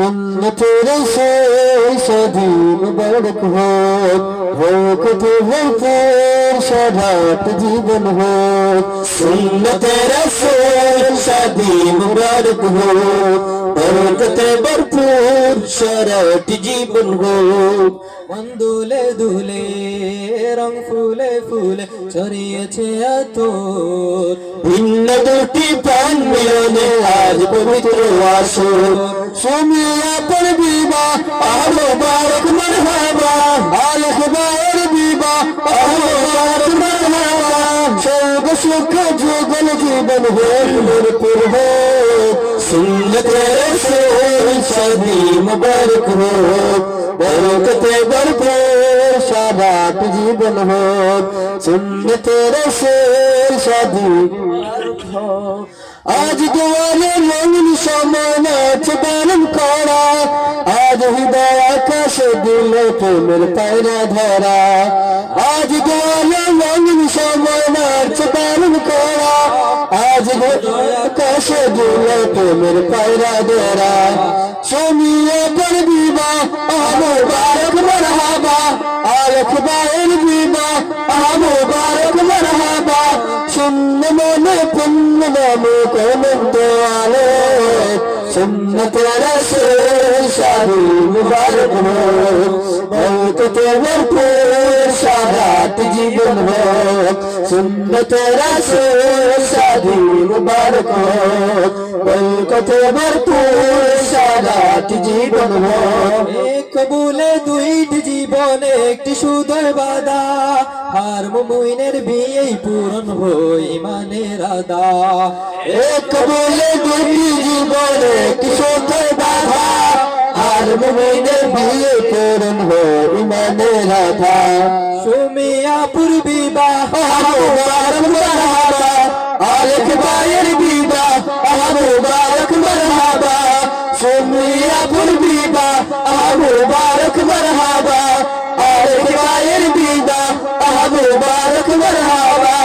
सुन्नत रसूल शादी मुबारक हो कते भरपूर साराट जीवन हो सुन्नत रसूल शादी मुबारक हो बरकते भरपूर साराट जीवन हो মন দুলে দুলে রং ফুলে ফুলে ছড়িয়েছে আতর ভিন্ন দুটি প্রাণ মিলনে আজ পবিত্র আসর সুমিয়া পর বিবাহ মুবারক মারহাবা আল খুবায়ের বিবাহ মুবারক মারহাবা স্বর্গ সুখ যুগল জীবন হোক ভরপুর हो सुन्नत रसूल शादी मुबारक हो बरकते भरपूर साराट जीवन हो सुन्नत रसूल शादी मुबारक हो आज दुआरे रंगीन समान আছে পালন করা আজ হৃদয় আকাশে দিলে প্রেমের পায়রা ধরা আজ দুয়ারে রঙিন সমান আছে পালন করা আজ হৃদয় আকাশে দিলে প্রেমের পায়রা ধরা সুমিয়া পর বিবাহ মুবারক মারহাবা আল খুবায়ের বিবাহ মুবারক মারহাবা শূন্য মনে পুণ্য নামে কলন্ত আলো सुन्नत रसूल शादी मुबारक हो बरकते भरपूर साराट जीवन हो सुन्नत रसूल शादी मुबारक हो बरकते भरपूर साराट जीवन हो কবুলে দুইটি জীবনে একটি সুদর বাদা আর মুমিনের বিয়েই পূরণ হয় ইমানের আদা কবুলে দুইটি জীবনে একটি সুদর বাধা আর মুমিনের বিয়ে পূরণ হয় ইমানের আদা সুমিয়াপুর বিবাহ মুবারক মারহাবা আল খুবায়ের বিবাহ মুবারক মারহাবা সুমিয়াপুর বিবাহ मुबारक मरहबा आल खुबाয়ের বিবাহ मुबारक मरहबा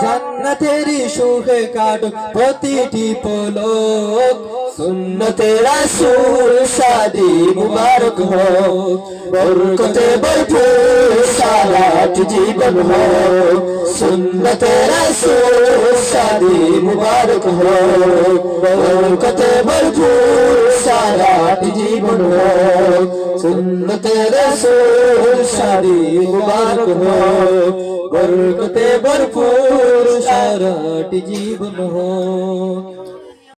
জান্নাতেরই সুখে কাটুক প্রতিটি পলক सुन्नते रसूल शादी मुबारक हो बरकते भरपूर साराट जीवन हो सुन्नते रसूल शादी मुबारक हो बरकते भरपूर साराट जीवन हो सुन्नते रसूल शादी मुबारक हो बरकते भरपूर साराट जीवन हो